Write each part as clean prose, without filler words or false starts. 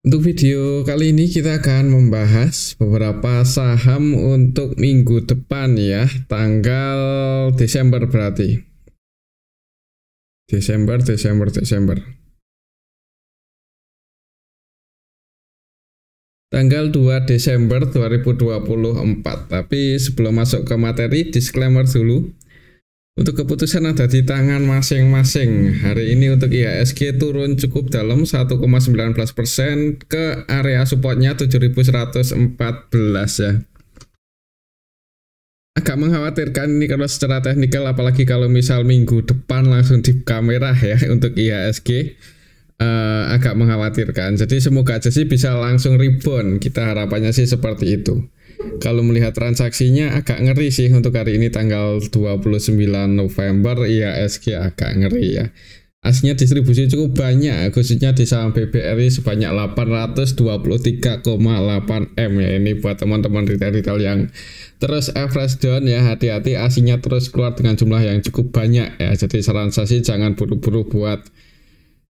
Untuk video kali ini kita akan membahas beberapa saham untuk minggu depan ya, tanggal Desember berarti. Desember. Tanggal 2 Desember 2024. Tapi sebelum masuk ke materi, disclaimer dulu. Untuk keputusan ada di tangan masing-masing. Hari ini untuk IHSG turun cukup dalam 1,19% ke area supportnya 7114 ya. Agak mengkhawatirkan ini kalau secara teknikal, apalagi kalau misal minggu depan langsung dibuka merah ya untuk IHSG. Agak mengkhawatirkan. Jadi semoga aja sih bisa langsung rebound. Kita harapannya sih seperti itu. Kalau melihat transaksinya agak ngeri sih untuk hari ini tanggal 29 November IHSG agak ngeri ya. Aslinya distribusi cukup banyak, khususnya di saham BBRI sebanyak 823,8 M ya. Ini buat teman-teman retail yang terus average down ya, hati-hati aslinya terus keluar dengan jumlah yang cukup banyak ya. Jadi saran saya sih jangan buru-buru buat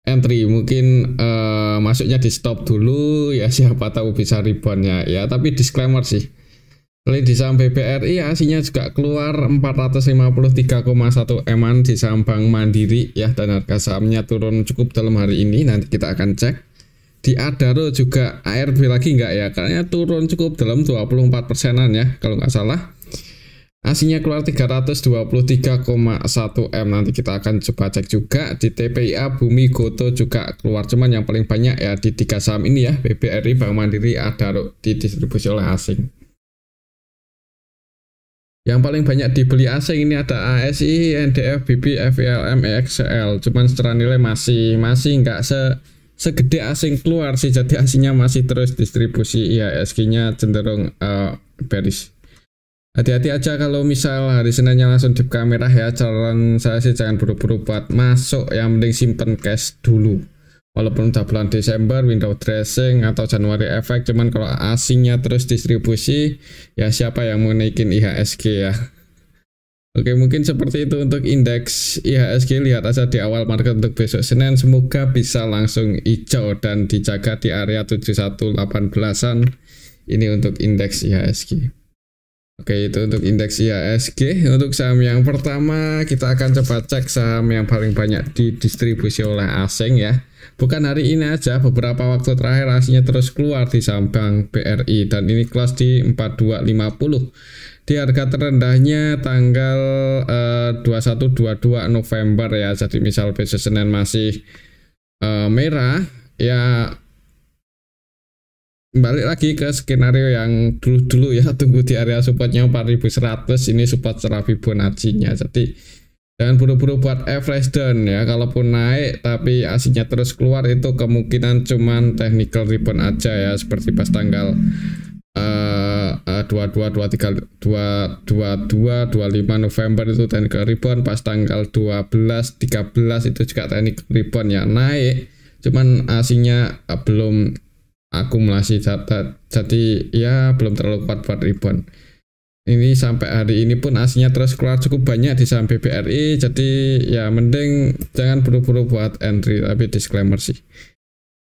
entry, mungkin masuknya di stop dulu ya, siapa tahu bisa reboundnya ya. Tapi disclaimer sih, kalau di saham BBRI aslinya juga keluar 453,1 M di saham Bank Mandiri ya, dan harga sahamnya turun cukup dalam hari ini. Nanti kita akan cek. Di Adaro juga ARB lagi enggak ya, karena turun cukup dalam 24%-an ya kalau nggak salah. Aslinya keluar 323,1 M. Nanti kita akan coba cek juga. Di TPIA Bumi Goto juga keluar, cuman yang paling banyak ya di 3 saham ini ya, BBRI, Bank Mandiri, Adaro, didistribusi oleh asing. Yang paling banyak dibeli asing ini ada ASI, NDF, BB, FILM, EXL. Cuman secara nilai masih nggak segede asing keluar sih. Jadi asingnya masih terus distribusi, IHSG-nya cenderung bearish. Hati-hati aja kalau misal hari Seninnya langsung dibuka merah ya. Saran saya sih jangan buru-buru buat masuk, yang penting simpen cash dulu. Walaupun udah bulan Desember, window dressing atau Januari efek, cuman kalau asingnya terus distribusi ya, siapa yang mau naikin IHSG ya. Oke, mungkin seperti itu untuk indeks IHSG. Lihat aja di awal market untuk besok Senin, semoga bisa langsung hijau dan dijaga di area 7118-an. Ini untuk indeks IHSG. Oke, itu untuk indeks IHSG. Untuk saham yang pertama, kita akan coba cek saham yang paling banyak didistribusi oleh asing ya. Bukan hari ini aja, beberapa waktu terakhir aslinya terus keluar di saham Bank BRI, dan ini close di 4250. Di harga terendahnya tanggal 21-22 November ya. Jadi misal besok Senin masih merah ya, balik lagi ke skenario yang dulu ya, tunggu di area supportnya 4100. Ini support secara Fibonacci-nya. Jadi jangan buru-buru buat average down ya. Kalaupun naik tapi aslinya terus keluar, itu kemungkinan cuman technical rebound aja ya, seperti pas tanggal 22, 23, 22, 25 November itu technical rebound. Pas tanggal 12, 13 itu juga technical rebound ya, naik, cuman aslinya belum akumulasi data, jadi ya belum terlalu kuat buat rebound. Ini sampai hari ini pun aslinya terus keluar cukup banyak di saham BBRI, jadi ya mending jangan buru-buru buat entry, tapi disclaimer sih.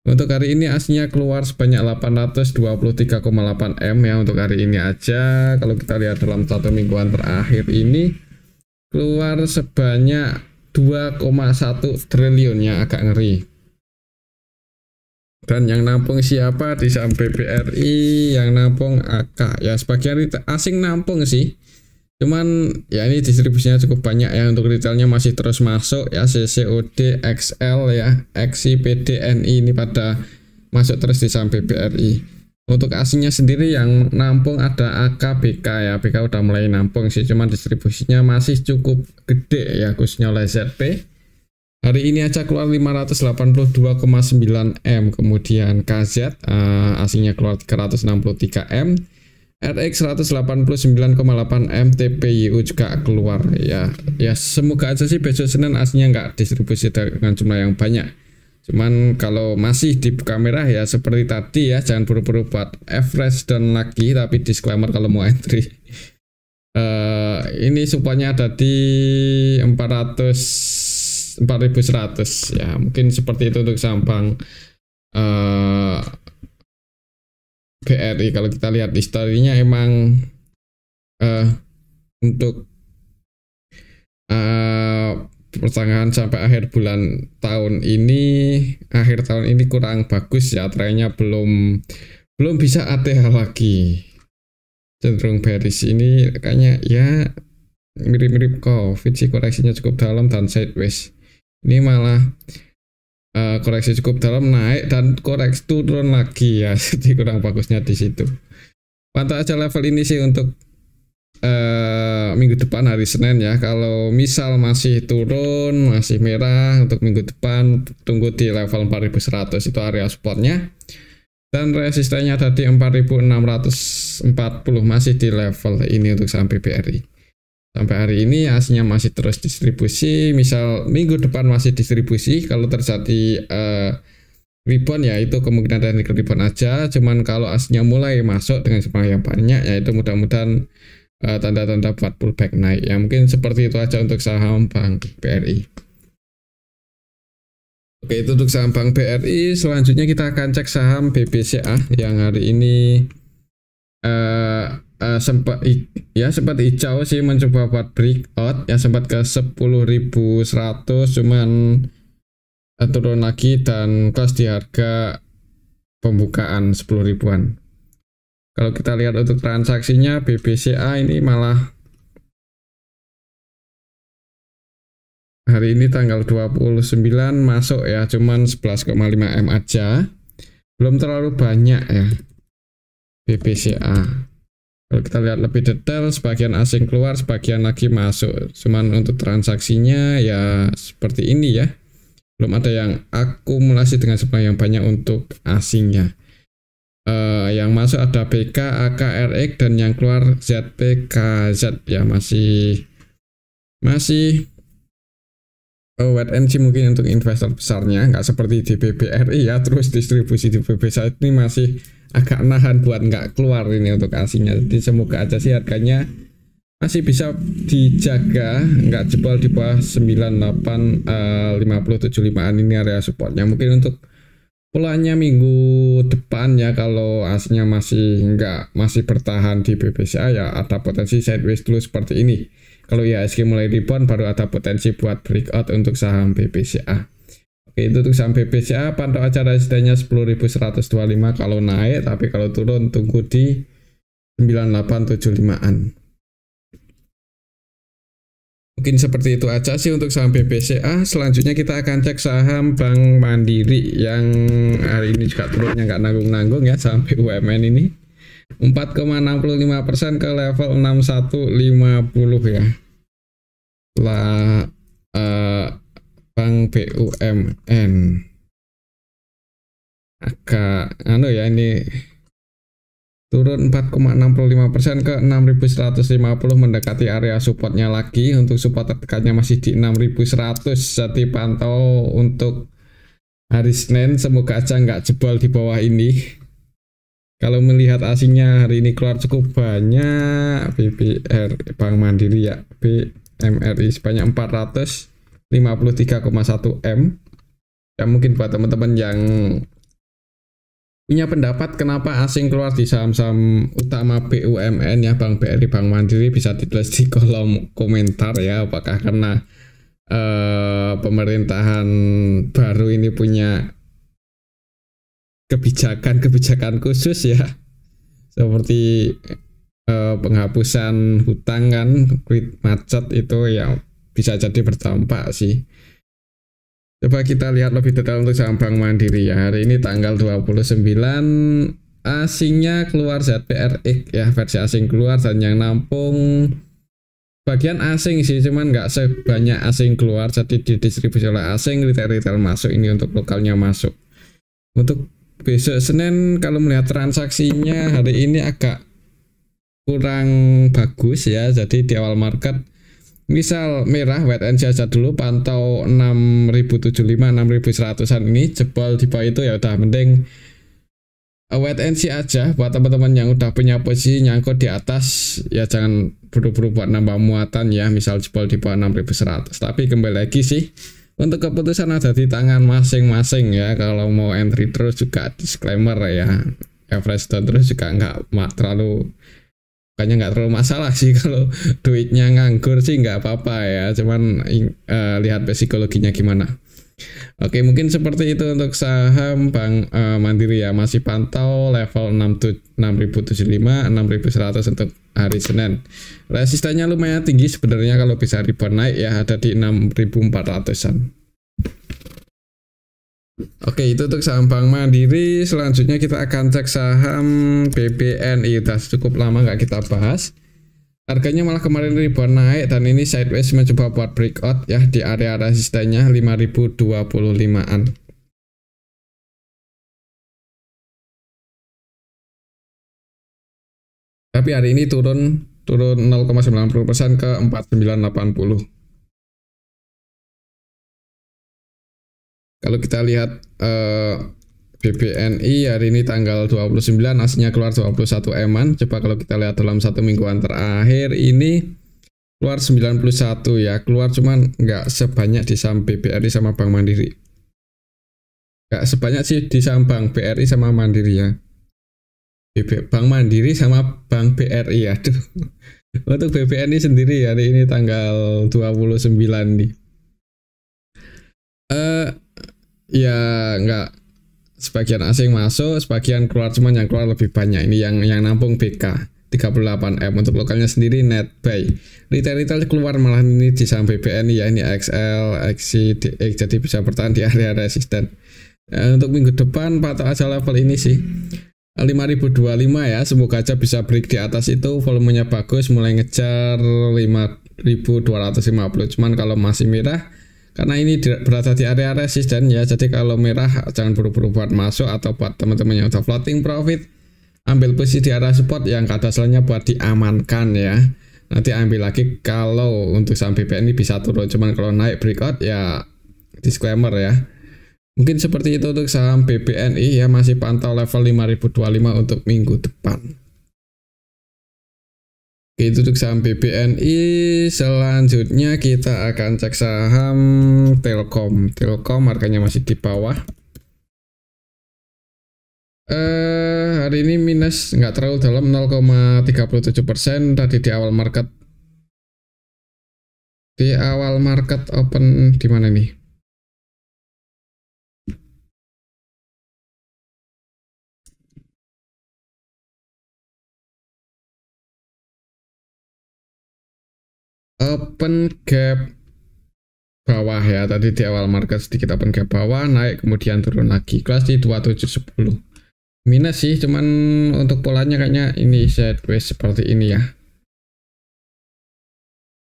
Untuk hari ini aslinya keluar sebanyak 823,8 M ya, untuk hari ini aja. Kalau kita lihat dalam satu mingguan terakhir ini keluar sebanyak 2,1 triliun ya, agak ngeri. Dan yang nampung siapa di saham BBRI? Yang nampung AK ya, sebagian asing nampung sih, cuman ya ini distribusinya cukup banyak ya. Untuk retailnya masih terus masuk ya, CCOD, XL ya, XI, PDNI ini pada masuk terus di saham BBRI. Untuk asingnya sendiri yang nampung ada AKBK ya, BK udah mulai nampung sih, cuman distribusinya masih cukup gede ya, khususnya oleh ZP. Hari ini aja keluar 582,9 M. Kemudian KZ asingnya keluar 363 M. RX 189,8 M. TPYU juga keluar ya. Ya semoga aja sih besok Senin aslinya nggak distribusi dengan jumlah yang banyak. Cuman kalau masih dibuka merah ya seperti tadi ya, jangan buru-buru buat average dan lagi, tapi disclaimer kalau mau entry. Ini supportnya ada di 4100 ya, mungkin seperti itu untuk saham Bank BRI kalau kita lihat historinya emang untuk pertengahan sampai akhir tahun ini kurang bagus ya, trennya belum bisa ATH lagi, cenderung bearish. Ini kayaknya ya mirip-mirip COVID sih, koreksinya cukup dalam dan sideways. Ini malah koreksi cukup dalam, naik dan koreksi turun lagi ya, jadi kurang bagusnya di situ. Pantau aja level ini sih untuk minggu depan hari Senin ya. Kalau misal masih turun, masih merah, untuk minggu depan tunggu di level 4100, itu area supportnya, dan resistennya tadi 4640, masih di level ini untuk saham BBRI. Sampai hari ini aslinya masih terus distribusi. Misal minggu depan masih distribusi, kalau terjadi rebound ya itu kemungkinan teknik rebound aja. Cuman kalau aslinya mulai masuk dengan jumlah yang banyak, ya itu mudah-mudahan tanda-tanda buat pullback naik ya. Mungkin seperti itu aja untuk saham Bank BRI. Oke, itu untuk saham Bank BRI. Selanjutnya kita akan cek saham BBCA yang hari ini sempat hijau sih, mencoba buat breakout ya, sempat ke 10.100, cuman turun lagi dan close di harga pembukaan 10 ribuan. Kalau kita lihat untuk transaksinya, BBCA ini malah hari ini tanggal 29 masuk ya, cuman 11,5 M aja, belum terlalu banyak ya BBCA. Kalau kita lihat lebih detail, sebagian asing keluar, sebagian lagi masuk. Cuman untuk transaksinya ya seperti ini ya, belum ada yang akumulasi dengan jumlah yang banyak untuk asingnya. Yang masuk ada BK, AKRX, dan yang keluar ZPKZ ya, masih wait and see mungkin untuk investor besarnya, nggak seperti di BBRI ya, terus distribusi di BBCA ini masih agak nahan buat nggak keluar ini untuk asingnya. Jadi semoga aja sih harganya masih bisa dijaga, nggak jebol di bawah 98,5075an, ini area supportnya. Mungkin untuk polanya minggu depan ya, kalau aslinya masih bertahan di BBCA ya ada potensi sideways dulu seperti ini. Kalau IHSG mulai rebound, baru ada potensi buat breakout untuk saham BBCA. Oke, itu untuk saham BBCA, pantau aja resistennya 10.125 kalau naik, tapi kalau turun tunggu di 9875an. Mungkin seperti itu aja sih untuk saham BBCA. Selanjutnya kita akan cek saham Bank Mandiri yang hari ini juga turunnya nggak nanggung-nanggung ya, saham BUMN ini 4,65% ke level 6150 ya. Setelah Bank BUMN agak ya, ini turun 4,65% ke 6.150, mendekati area supportnya lagi. Untuk support tertekannya masih di 6.100, jadi pantau untuk hari Senin, semoga aja nggak jebol di bawah ini. Kalau melihat asingnya hari ini keluar cukup banyak, Bank Mandiri ya, BMRI sebanyak 453,1 M ya. Mungkin buat teman-teman yang punya pendapat kenapa asing keluar di saham-saham utama BUMN ya, Bank BRI, Bank Mandiri, bisa ditulis di kolom komentar ya. Apakah karena pemerintahan baru ini punya kebijakan khusus ya, seperti penghapusan hutang kan, kredit macet itu ya, bisa jadi berdampak sih. Coba kita lihat lebih detail untuk saham Bank Mandiri ya. Hari ini tanggal 29, asingnya keluar ZPRX ya, versi asing keluar, dan yang nampung bagian asing sih, cuman nggak sebanyak asing keluar, jadi didistribusi oleh asing, retail masuk, ini untuk lokalnya masuk. Untuk besok Senin, kalau melihat transaksinya hari ini agak kurang bagus ya, jadi di awal market misal merah, wait and see aja dulu, pantau 6.075, 6.100an ini, jebol di bawah itu ya udah mending wait and see aja. Buat teman-teman yang udah punya posisi nyangkut di atas ya, jangan buru-buru buat nambah muatan ya, misal jebol di bawah 6.100. Tapi kembali lagi sih, untuk keputusan ada di tangan masing-masing ya. Kalau mau entry terus juga disclaimer ya, average down terus juga terlalu, kayaknya nggak terlalu masalah sih. Kalau duitnya nganggur sih nggak apa-apa ya, cuman lihat psikologinya gimana. Oke, mungkin seperti itu untuk saham Bank Mandiri ya, masih pantau level 6.075, 6.100 untuk hari Senin. Resistennya lumayan tinggi sebenarnya, kalau bisa rebound naik ya, ada di 6.400-an. Oke, itu untuk saham Bank Mandiri. Selanjutnya kita akan cek saham BBNI. Udah cukup lama nggak kita bahas. Harganya malah kemarin rebound naik dan ini sideways mencoba buat breakout ya di area resistennya 5.025-an. Tapi hari ini turun 0,90% ke 4980. Kalau kita lihat BBNI hari ini tanggal 29, aslinya keluar 21 eman. Coba kalau kita lihat dalam satu mingguan terakhir ini keluar 91 ya, keluar cuman nggak sebanyak di saham BBRI sama Bank Mandiri. Nggak sebanyak sih di saham Bank BRI sama Mandiri ya. Bank Mandiri sama Bank BRI, aduh. Untuk BBNI sendiri hari ini tanggal 29 nih. Ya nggak, sebagian asing masuk, sebagian keluar, cuman yang keluar lebih banyak. Ini yang nampung BK 38M. Untuk lokalnya sendiri net buy. Retail keluar malah ini di saham BBNI ya, ini XL, XC, DX, jadi bisa bertahan di area resisten. Untuk minggu depan patok aja level ini sih 5.025 ya, semoga aja bisa break di atas itu, volumenya bagus, mulai ngejar 5.250. Cuman kalau masih merah, karena ini berada di area resisten ya, jadi kalau merah jangan buru-buru buat masuk, atau buat teman-teman yang udah floating profit, ambil posisi di area support yang kadasalnya buat diamankan ya. Nanti ambil lagi kalau untuk saham BBNI bisa turun, cuman kalau naik breakout ya disclaimer ya. Mungkin seperti itu untuk saham BBNI ya, masih pantau level 5.025 untuk minggu depan. Itu untuk saham BBNI. Selanjutnya kita akan cek saham Telkom. Telkom harganya masih di bawah. Hari ini minus, nggak terlalu dalam, 0,37%. Tadi di awal market. Di awal market open di mana nih? Open gap bawah ya, tadi di awal market sedikit open gap bawah, naik kemudian turun lagi, kelas di 2710. Minus sih, cuman untuk polanya kayaknya ini sideways seperti ini ya.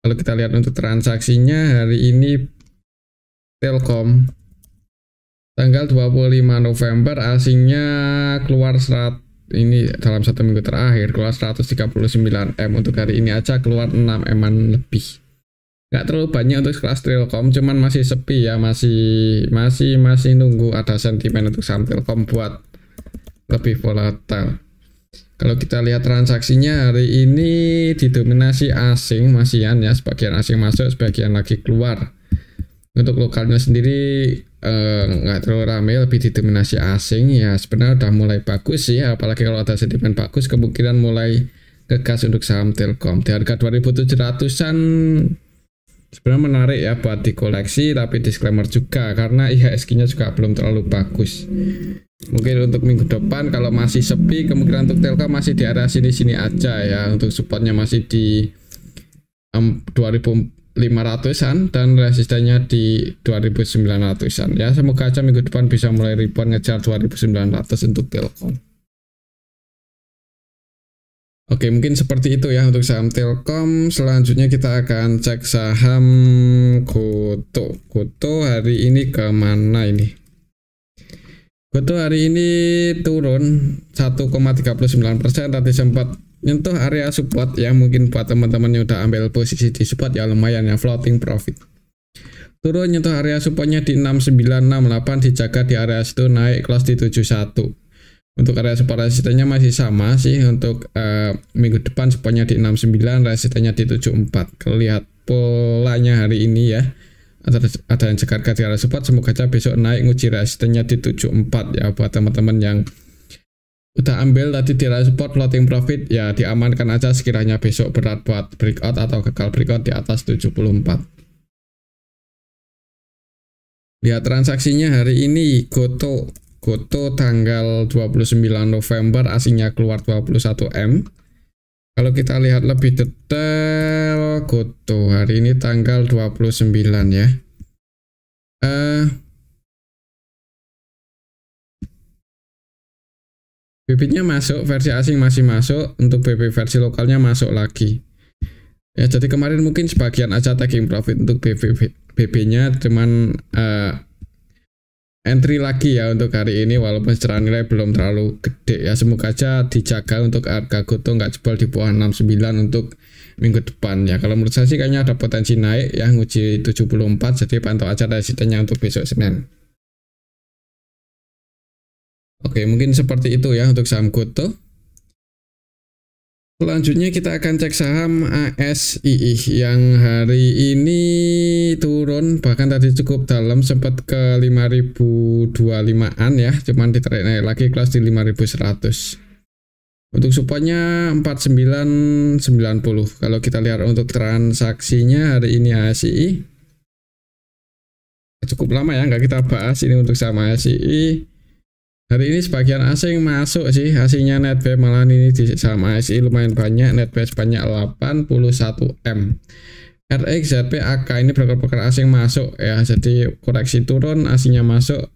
Kalau kita lihat untuk transaksinya hari ini Telkom tanggal 25 November asingnya keluar ini dalam satu minggu terakhir keluar 139M. Untuk hari ini aja keluar 6 eman lebih. Nggak terlalu banyak untuk kelas Telkom, cuman masih sepi ya, masih nunggu ada sentimen untuk saham Telkom buat lebih volatile. Kalau kita lihat transaksinya hari ini didominasi asing masihan ya, sebagian asing masuk, sebagian lagi keluar. Untuk lokalnya sendiri nggak terlalu ramai, lebih didominasi asing ya. Sebenarnya udah mulai bagus sih, apalagi kalau ada sentimen bagus, kemungkinan mulai ngegas untuk saham Telkom di harga 2.700-an. Sebenarnya menarik ya buat dikoleksi, tapi disclaimer juga karena IHSG-nya juga belum terlalu bagus. Mungkin untuk minggu depan kalau masih sepi, kemungkinan untuk Telkom masih di area sini-sini aja ya. Untuk supportnya masih di 2.500-an dan resistennya di 2.900-an ya. Semoga aja minggu depan bisa mulai rebound ngejar 2.900 untuk Telkom. Oke, mungkin seperti itu ya untuk saham Telkom. Selanjutnya kita akan cek saham Goto. Goto hari ini kemana ini? Goto hari ini turun 1,39%. Tadi sempat nyentuh area support ya, mungkin buat teman-teman yang udah ambil posisi di support ya lumayan ya, floating profit. Turun nyentuh area supportnya di 6968, dijaga di area situ, naik close di 71. Untuk area support resistennya masih sama sih. Untuk minggu depan supportnya di 69, resistennya di 74. Kalau lihat polanya hari ini ya, ada yang jaga di area support, semoga aja besok naik nguji resistennya di 74 ya buat teman-teman yang udah ambil tadi di support floating profit ya diamankan aja sekiranya besok berat buat breakout atau gagal breakout di atas 74. Lihat transaksinya hari ini Goto tanggal 29 November aslinya keluar 21M. Kalau kita lihat lebih detail Goto hari ini tanggal 29 ya. BB-nya masuk, versi asing masih masuk, untuk BB versi lokalnya masuk lagi. Ya, jadi kemarin mungkin sebagian aja taking profit untuk BB-nya, cuman entry lagi ya untuk hari ini walaupun secara nilai belum terlalu gede ya. Semoga aja dijaga untuk harga Goto nggak jebol di bawah 69 untuk minggu depan ya. Kalau menurut saya sih kayaknya ada potensi naik ya, nguji 74, jadi pantau aja resistennya untuk besok Senin. Oke, mungkin seperti itu ya untuk saham Goto. Selanjutnya kita akan cek saham ASII yang hari ini turun, bahkan tadi cukup dalam sempat ke 5025-an ya, cuman ditarik naik lagi kelas di 5100. Untuk supportnya 4990. Kalau kita lihat untuk transaksinya hari ini ASII cukup lama ya nggak kita bahas ini untuk saham ASII. Hari ini sebagian asing masuk sih, asingnya netbuy malah ini di saham ASI lumayan banyak, netbuy sebanyak 81M. RX, ZP, AK ini broker-broker asing masuk ya, jadi koreksi turun, asingnya masuk,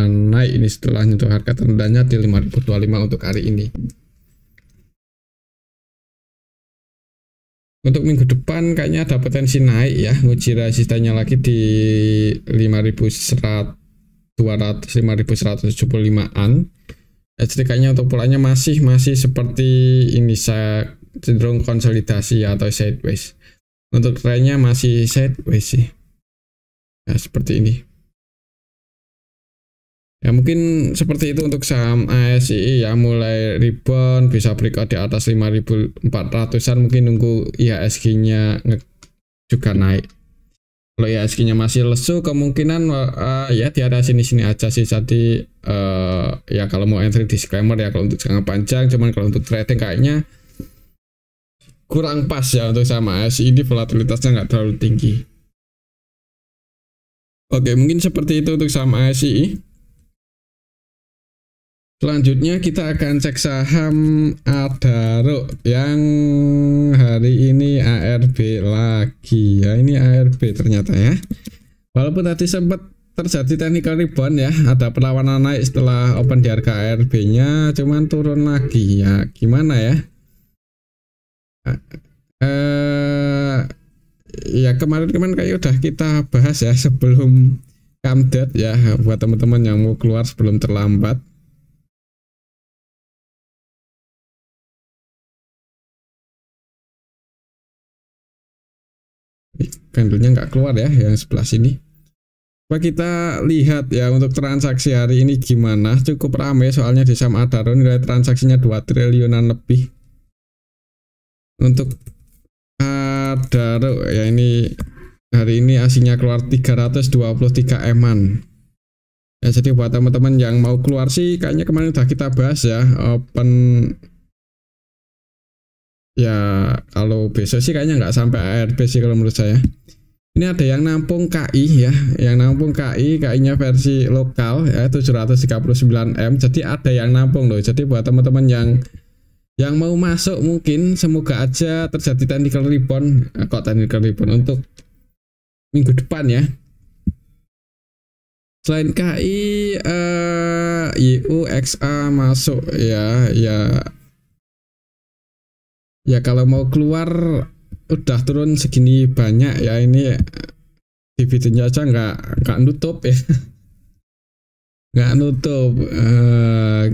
naik ini setelah nyentuh harga terendahnya di 5025 untuk hari ini. Untuk minggu depan kayaknya ada potensi naik ya, nguji resistennya lagi di 5175-an. Ya, jadi kayaknya untuk polanya masih seperti ini, saya cenderung konsolidasi atau sideways. Untuk trennya masih sideways sih. Ya, seperti ini. Ya mungkin seperti itu untuk saham ASI ya, mulai rebound bisa breakout di atas 5400-an, mungkin nunggu IHSG-nya juga naik. Kalau IHSG-nya masih lesu kemungkinan ya di area sini-sini aja sih. Jadi ya kalau mau entry disclaimer ya kalau untuk jangka panjang, cuman kalau untuk trading kayaknya kurang pas ya untuk saham ASI ini, volatilitasnya nggak terlalu tinggi. Oke, mungkin seperti itu untuk saham ASI. Selanjutnya kita akan cek saham Adaro yang hari ini ARB lagi ya. Ini ARB ternyata ya. Walaupun tadi sempat terjadi technical rebound ya, ada perlawanan naik setelah open di harga ARB-nya, cuman turun lagi ya. Gimana ya? Ya kemarin kayak udah kita bahas ya sebelum Camdet ya, buat teman-teman yang mau keluar sebelum terlambat. Candlenya nggak keluar ya yang sebelah sini. Coba kita lihat ya untuk transaksi hari ini gimana. Cukup ramai soalnya di saham Adaro, nilai transaksinya 2 triliunan lebih. Untuk Adaro ya, ini hari ini aslinya keluar 323M-an. Ya, jadi buat teman-teman yang mau keluar sih kayaknya kemarin udah kita bahas ya, open ya. Kalau besok sih kayaknya nggak sampai ARB sih kalau menurut saya. Ini ada yang nampung KI ya, yang nampung KI-nya versi lokal ya 739M. Jadi ada yang nampung loh. Jadi buat teman-teman yang mau masuk mungkin semoga aja terjadi technical rebound, technical rebound untuk minggu depan ya. Selain KI, IUXA masuk ya. Ya kalau mau keluar udah turun segini banyak ya, ini dividennya aja nggak nutup ya. Nggak nutup.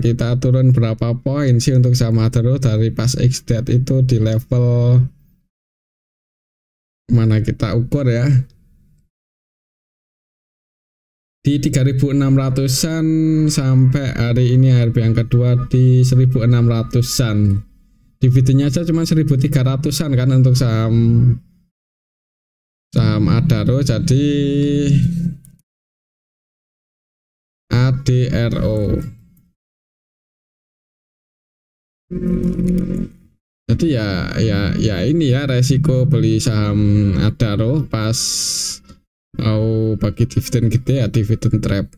Kita turun berapa poin sih untuk saham Adaro dari pas XDAT itu di level mana kita ukur ya, di 3600-an sampai hari ini ARB yang kedua di 1600-an. Dividennya aja cuma 1300-an kan untuk saham Adaro, jadi ADRO Jadi ya ini ya resiko beli saham Adaro pas mau bagi dividen gede ya dividen trap.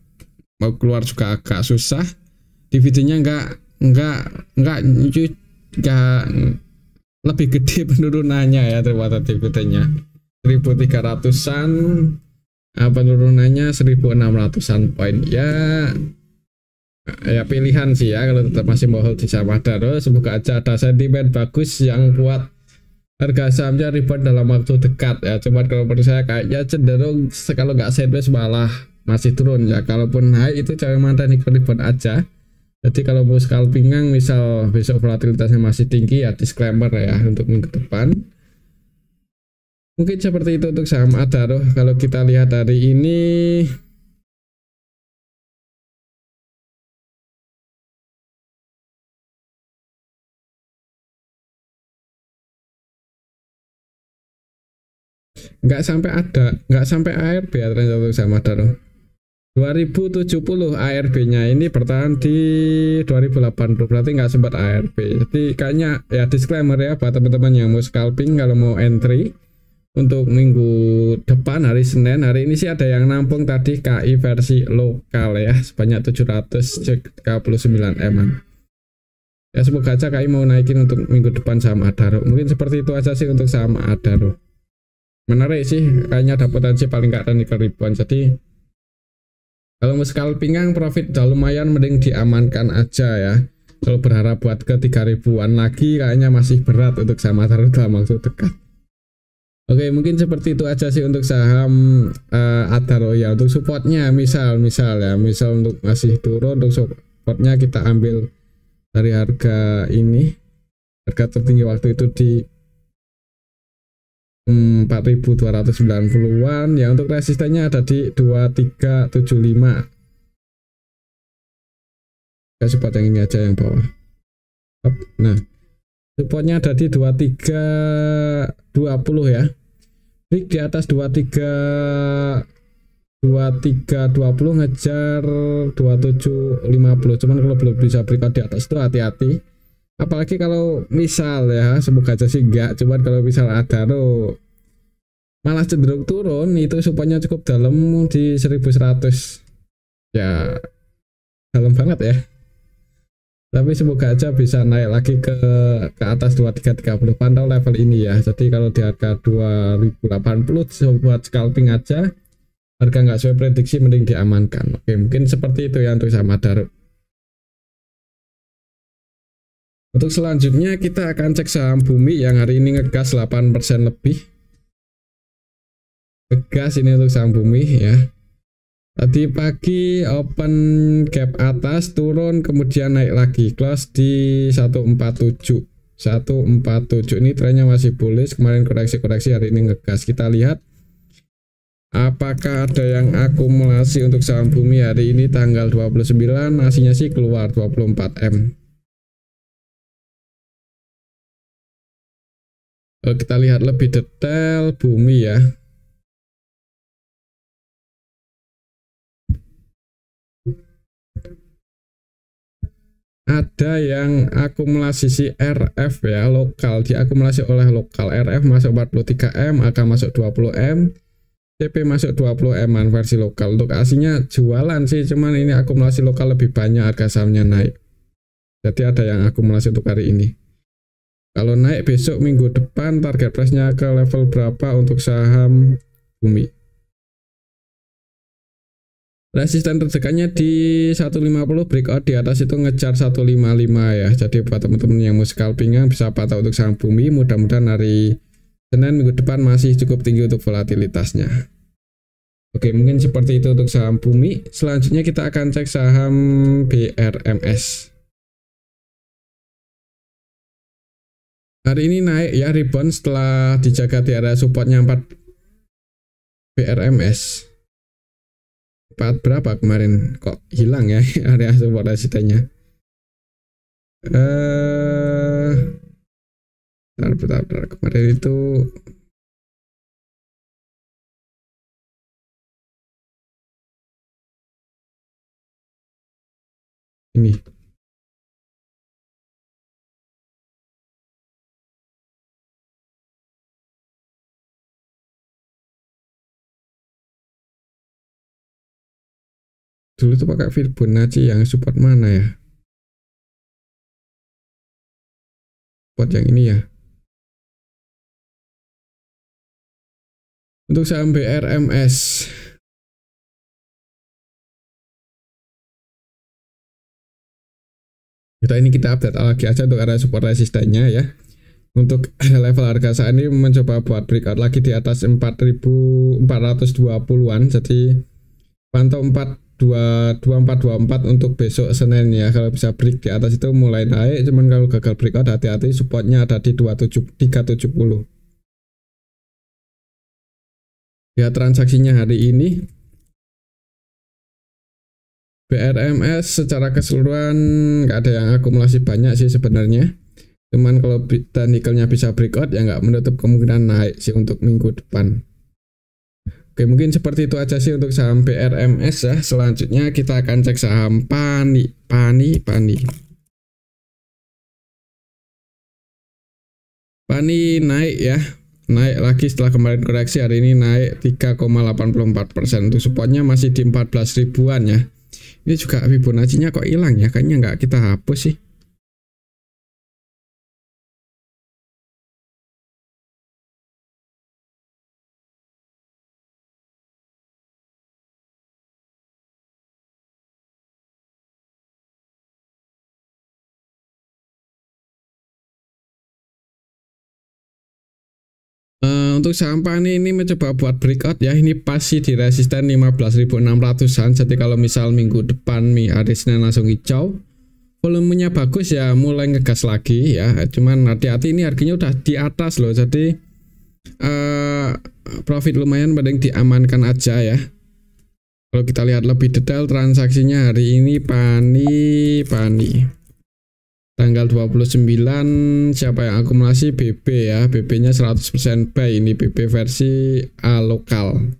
Mau keluar juga agak susah. Dividennya nggak nggak nggak lebih gede penurunannya ya ternyata dividennya 1.300-an, penurunannya 1.600-an poin ya pilihan sih ya kalau tetap masih mau hold di saham Adaro. Semoga aja ada sentimen bagus yang buat harga sahamnya rebound dalam waktu dekat ya. Cuman kalau menurut saya kayaknya cenderung kalau nggak sideways malah masih turun ya. Kalaupun high itu jangan mantan ikut rebound aja. Jadi kalau mau scalpingan misal besok volatilitasnya masih tinggi ya disclaimer ya untuk minggu depan. Mungkin seperti itu untuk saham Adaro. Kalau kita lihat hari ini nggak sampai ARB ya ternyata untuk saham Adaro. 2070 ARB-nya ini bertahan di 2080 berarti nggak sempat ARB. Jadi kayaknya ya disclaimer ya buat teman-teman yang mau scalping kalau mau entry untuk minggu depan hari Senin. Hari ini sih ada yang nampung tadi KI versi lokal ya sebanyak 739 M. Ya semoga aja KI mau naikin untuk minggu depan saham Adaro. Mungkin seperti itu aja sih untuk saham Adaro. Menarik sih, kayaknya ada potensi paling nggak ada nickel ribuan. Jadi kalau mau scalpingan profit udah lumayan mending diamankan aja ya. Kalau berharap buat ke 3.000-an lagi kayaknya masih berat untuk saham Adaro dalam waktu dekat. Oke, mungkin seperti itu aja sih untuk saham Adaro ya. Untuk supportnya misal untuk masih turun, untuk supportnya kita ambil dari harga ini, harga tertinggi waktu itu di 4.290-an ya. Untuk resistennya ada di 2375. Ya, support yang ini aja yang bawah. Nah, supportnya ada di 2320 ya. Break di atas 2320 ngejar 2750. Cuman kalau belum bisa breakout di atas itu hati-hati. Apalagi kalau misal ya, semoga aja sih enggak. Cuman kalau misal Adaro malah cenderung turun, itu supportnya cukup dalam di 1100. Ya, dalam banget ya. Tapi semoga aja bisa naik lagi ke atas 2330. Pantau level ini ya. Jadi kalau di harga 2080 buat scalping aja, harga nggak sesuai prediksi mending diamankan. Oke, mungkin seperti itu ya untuk saham Adaro. Untuk selanjutnya kita akan cek saham Bumi yang hari ini ngegas 8% lebih. Ngegas ini untuk saham Bumi ya. Tadi pagi open gap atas, turun, kemudian naik lagi, close di 147. 147 ini trennya masih bullish. Kemarin koreksi-koreksi, hari ini ngegas. Kita lihat apakah ada yang akumulasi untuk saham Bumi hari ini tanggal 29. Nasinya sih keluar 24 M. Kalau kita lihat lebih detail Bumi ya. Ada yang akumulasi si RF ya, lokal, diakumulasi oleh lokal. RF masuk 43 M, AK masuk 20 M, CP masuk 20 M versi lokal. Untuk aslinya jualan sih, cuman ini akumulasi lokal lebih banyak, harga sahamnya naik. Jadi ada yang akumulasi untuk hari ini. Kalau naik besok minggu depan target price-nya ke level berapa untuk saham Bumi? Resisten terdekatnya di 150, breakout di atas itu ngejar 155 ya. Jadi buat teman-teman yang mau scalpingan bisa pantau untuk saham Bumi. Mudah-mudahan hari Senin minggu depan masih cukup tinggi untuk volatilitasnya. Oke, mungkin seperti itu untuk saham Bumi. Selanjutnya kita akan cek saham BRMS. Hari ini naik ya, rebound setelah dijaga di area supportnya 4. BRMS 4 berapa kemarin, kok hilang ya area support resistennya. Bentar. Kemarin itu ini Dulu tuh pakai Fibonacci yang support mana ya? Support yang ini ya. Untuk saham BRMS, kita update lagi aja untuk area support resistennya ya. Untuk level harga saat ini mencoba buat breakout lagi di atas 4.420-an. Jadi pantau 42424 untuk besok Senin ya. Kalau bisa break di atas itu mulai naik, cuman kalau gagal breakout hati-hati, supportnya ada di 370. Ya, transaksinya hari ini BRMS secara keseluruhan nggak ada yang akumulasi banyak sih sebenarnya. Cuman kalau nikelnya bisa breakout ya nggak menutup kemungkinan naik sih untuk minggu depan. Oke, mungkin seperti itu aja sih untuk saham BRMS ya. Selanjutnya kita akan cek saham Pani. Pani naik ya. Naik lagi setelah kemarin koreksi, hari ini naik 3,84%. Untuk supportnya masih di 14 ribuan ya. Ini juga Fibonacci-nya kok hilang ya, kayaknya nggak kita hapus sih. Untuk saham Pani ini mencoba buat breakout ya, ini pasti di resisten 15.600-an. Jadi kalau misal minggu depan hari Senin langsung hijau, volumenya bagus ya, mulai ngegas lagi ya. Cuman hati-hati, ini harganya udah di atas loh, jadi profit lumayan, mending diamankan aja ya. Kalau kita lihat lebih detail transaksinya hari ini Pani tanggal 29, siapa yang akumulasi? BB ya, BB-nya 100% buy, ini BB versi A lokal.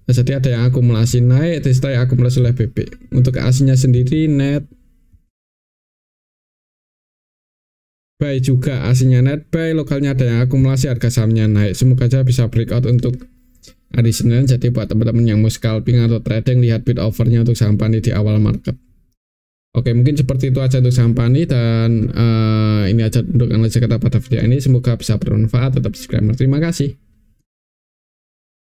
Nah, jadi ada yang akumulasi naik, setelah yang akumulasi oleh BB. Untuk aslinya sendiri net buy juga, aslinya net buy, lokalnya ada yang akumulasi, harga sahamnya naik. Semoga aja bisa breakout untuk hari Senin. Jadi buat teman-teman yang mau scalping atau trading, lihat bid overnya untuk saham Pani di awal market. Oke, mungkin seperti itu aja untuk saham Pani, dan ini aja untuk analisa kita pada video ini. Semoga bisa bermanfaat. Tetap subscribe. Terima kasih.